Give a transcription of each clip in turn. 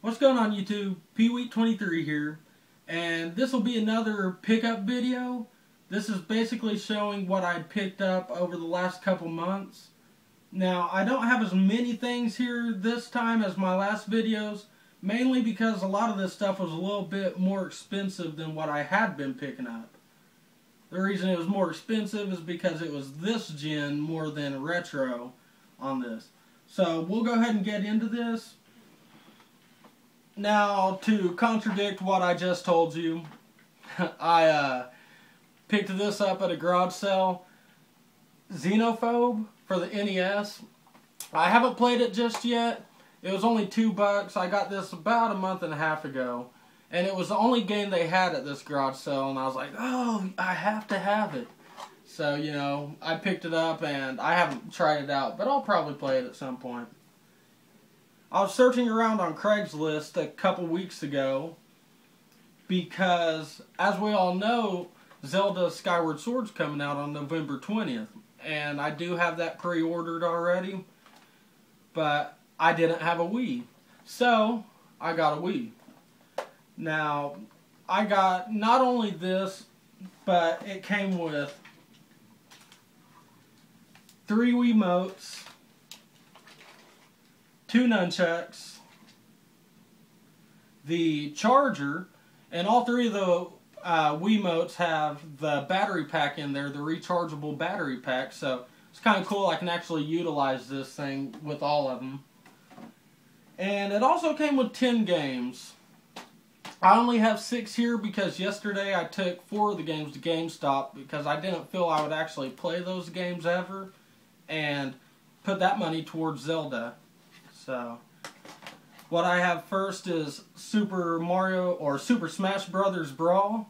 What's going on YouTube? Pweet23 here, and this will be another pickup video. This is basically showing what I picked up over the last couple months. Now, I don't have as many things here this time as my last videos, mainly because a lot of this stuff was a little bit more expensive than what I had been picking up. The reason it was more expensive is because it was this gen more than retro on this. So, we'll go ahead and get into this. Now, to contradict what I just told you, I picked this up at a garage sale, Xenophobe for the NES. I haven't played it just yet. It was only $2. I got this about a month and a half ago, and it was the only game they had at this garage sale, and I was like, oh, I have to have it. So, you know, I picked it up, and I haven't tried it out, but I'll probably play it at some point. I was searching around on Craigslist a couple weeks ago because, as we all know, Zelda Skyward Sword's coming out on November 20th. And I do have that pre-ordered already, but I didn't have a Wii. So, I got a Wii. Now, I got not only this, but it came with 3 Wiimotes, 2 nunchucks, the charger, and all 3 of the Wiimotes have the battery pack in there, the rechargeable battery pack, so it's kind of cool. I can actually utilize this thing with all of them. And it also came with 10 games. I only have 6 here because yesterday I took 4 of the games to GameStop because I didn't feel I would actually play those games ever and put that money towards Zelda. So, what I have first is Super Mario or Super Smash Brothers Brawl,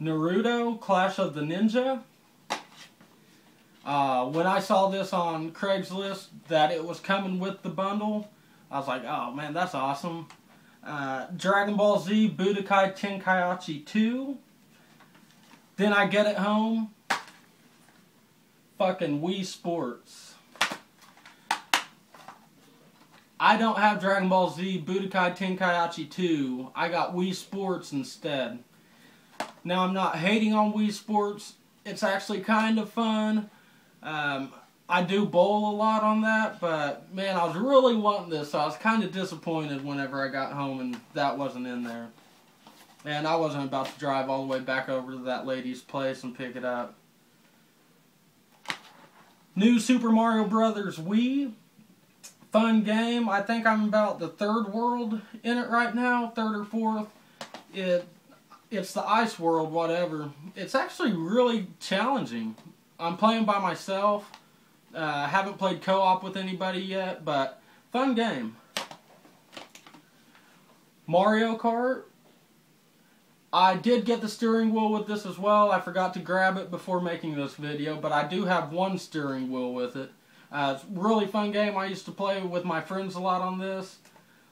Naruto Clash of the Ninja. When I saw this on Craigslist that it was coming with the bundle, I was like, oh man, that's awesome. Dragon Ball Z Budokai Tenkaichi 2. Then I get it home. Fucking Wii Sports. I don't have Dragon Ball Z Budokai Tenkaichi 2. I got Wii Sports instead. Now, I'm not hating on Wii Sports. It's actually kind of fun. I do bowl a lot on that, but man, I was really wanting this, so I was kind of disappointed whenever I got home and that wasn't in there. And I wasn't about to drive all the way back over to that lady's place and pick it up. New Super Mario Brothers Wii. Fun game. I think I'm about the 3rd world in it right now. 3rd or 4th. It's the ice world, whatever. It's actually really challenging. I'm playing by myself. Haven't played co-op with anybody yet, but fun game. Mario Kart. I did get the steering wheel with this as well. I forgot to grab it before making this video, but I do have 1 steering wheel with it. It's a really fun game. I used to play with my friends a lot on this.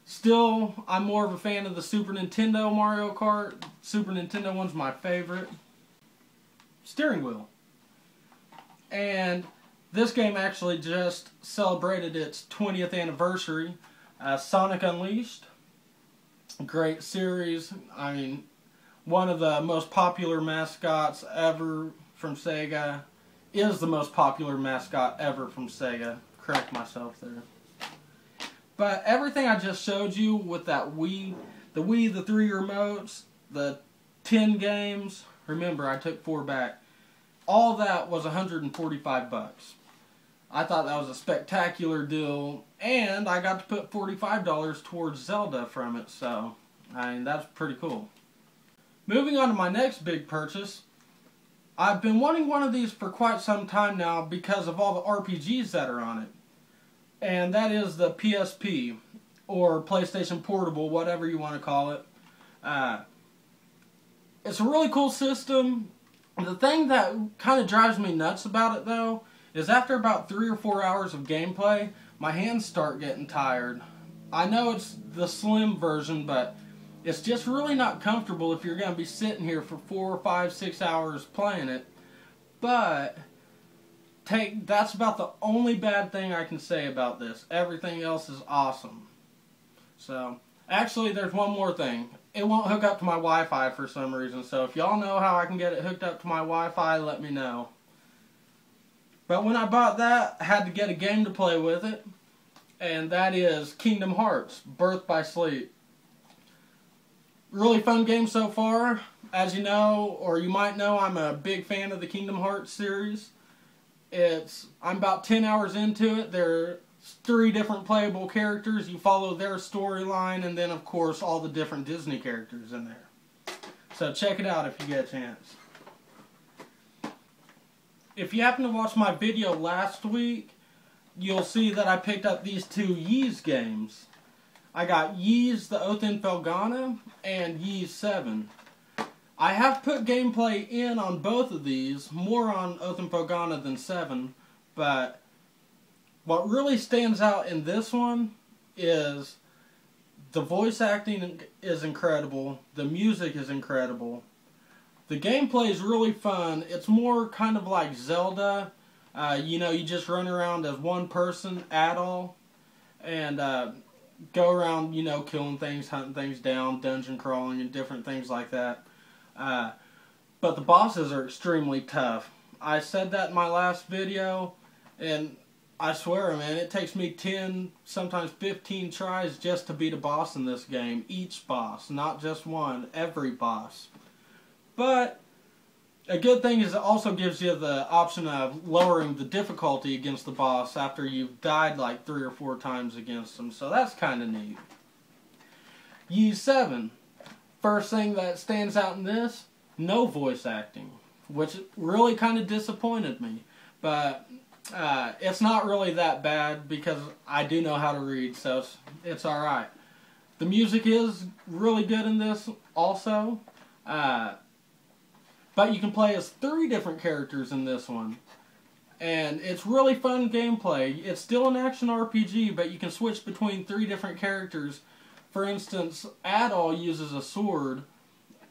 Still, I'm more of a fan of the Super Nintendo Mario Kart. Super Nintendo one's my favorite. Steering wheel. And this game actually just celebrated its 20th anniversary. Sonic Unleashed. Great series. I mean, one of the most popular mascots ever from Sega. Is the most popular mascot ever from Sega. Correct myself there. But everything I just showed you with that Wii, the 3 remotes, the 10 games, remember I took 4 back, all that was $145. I thought that was a spectacular deal, and I got to put $45 towards Zelda from it, so, I mean, that's pretty cool. Moving on to my next big purchase, I've been wanting one of these for quite some time now because of all the RPGs that are on it. And that is the PSP, or PlayStation Portable, whatever you want to call it. It's a really cool system. The thing that kind of drives me nuts about it, though, is after about 3 or 4 hours of gameplay, my hands start getting tired. I know it's the slim version, but it's just really not comfortable if you're going to be sitting here for 4, 5, 6 hours playing it. But That's about the only bad thing I can say about this. Everything else is awesome. So, actually, there's one more thing. It won't hook up to my Wi-Fi for some reason, so if y'all know how I can get it hooked up to my Wi-Fi, let me know. But when I bought that, I had to get a game to play with it, and that is Kingdom Hearts, Birth by Sleep. Really fun game so far. As you know, or you might know, I'm a big fan of the Kingdom Hearts series. I'm about 10 hours into it. There's 3 different playable characters. You follow their storyline, and then, of course, all the different Disney characters in there. So check it out if you get a chance. If you happen to watch my video last week, you'll see that I picked up these 2 Ys games. I got Ys the Oath in Felghana and Ys 7. I have put gameplay in on both of these, more on Oath in Felghana than 7, but what really stands out in this one is the voice acting is incredible, the music is incredible, the gameplay is really fun. It's more kind of like Zelda. You know, you just run around as one person at all, and go around, you know, killing things, hunting things down, dungeon crawling, and different things like that. But the bosses are extremely tough. I said that in my last video, and I swear, man, it takes me 10, sometimes 15 tries just to beat a boss in this game. Each boss, not just one, every boss. But a good thing is it also gives you the option of lowering the difficulty against the boss after you've died like 3 or 4 times against them. So that's kind of neat. Ys 7. First thing that stands out in this, no voice acting, which really kind of disappointed me. But it's not really that bad because I do know how to read, so it's alright. The music is really good in this also. But you can play as 3 different characters in this one. And it's really fun gameplay. It's still an action RPG, but you can switch between 3 different characters. For instance, Adol uses a sword,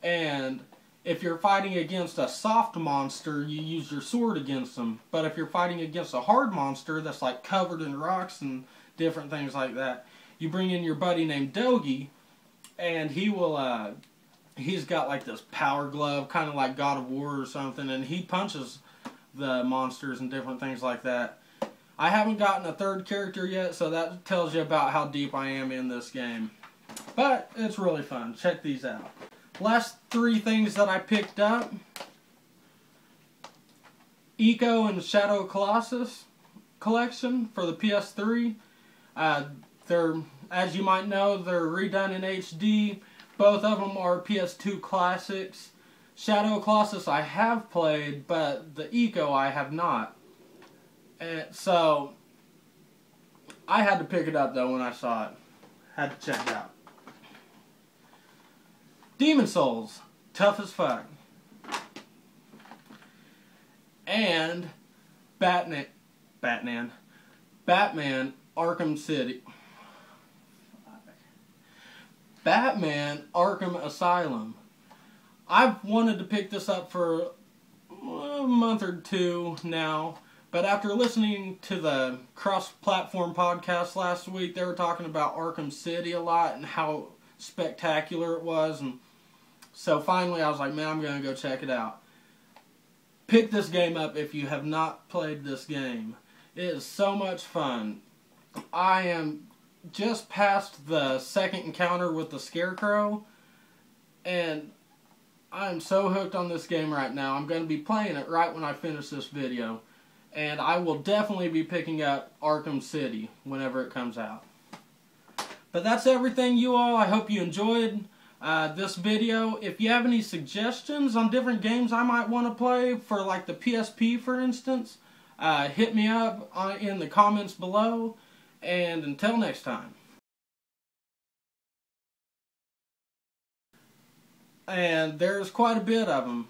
and if you're fighting against a soft monster, you use your sword against them. But if you're fighting against a hard monster that's like covered in rocks and different things like that, you bring in your buddy named Dogi, and he will, he's got like this power glove, kind of like God of War or something, and he punches the monsters and different things like that. I haven't gotten a 3rd character yet, so that tells you about how deep I am in this game. But it's really fun. Check these out. Last 3 things that I picked up. Eco and Shadow Colossus collection for the PS3. They're, as you might know, they're redone in HD. Both of them are PS2 classics. Shadow Colossus I have played, but the Eco I have not. And so, I had to pick it up though when I saw it. Had to check it out. Demon Souls, tough as fuck. And Batman Arkham City. Batman Arkham Asylum. I've wanted to pick this up for a month or 2 now, but after listening to the Cross-Platform Podcast last week, they were talking about Arkham City a lot and how spectacular it was, and so finally I was like, man, I'm going to go check it out. Pick this game up if you have not played this game. It is so much fun. I am just past the 2nd encounter with the Scarecrow, and I'm so hooked on this game right now. I'm going to be playing it right when I finish this video, and I will definitely be picking up Arkham City whenever it comes out. But that's everything, you all. I hope you enjoyed this video. If you have any suggestions on different games I might want to play for like the PSP, for instance, hit me up in the comments below. And until next time. And there's quite a bit of them.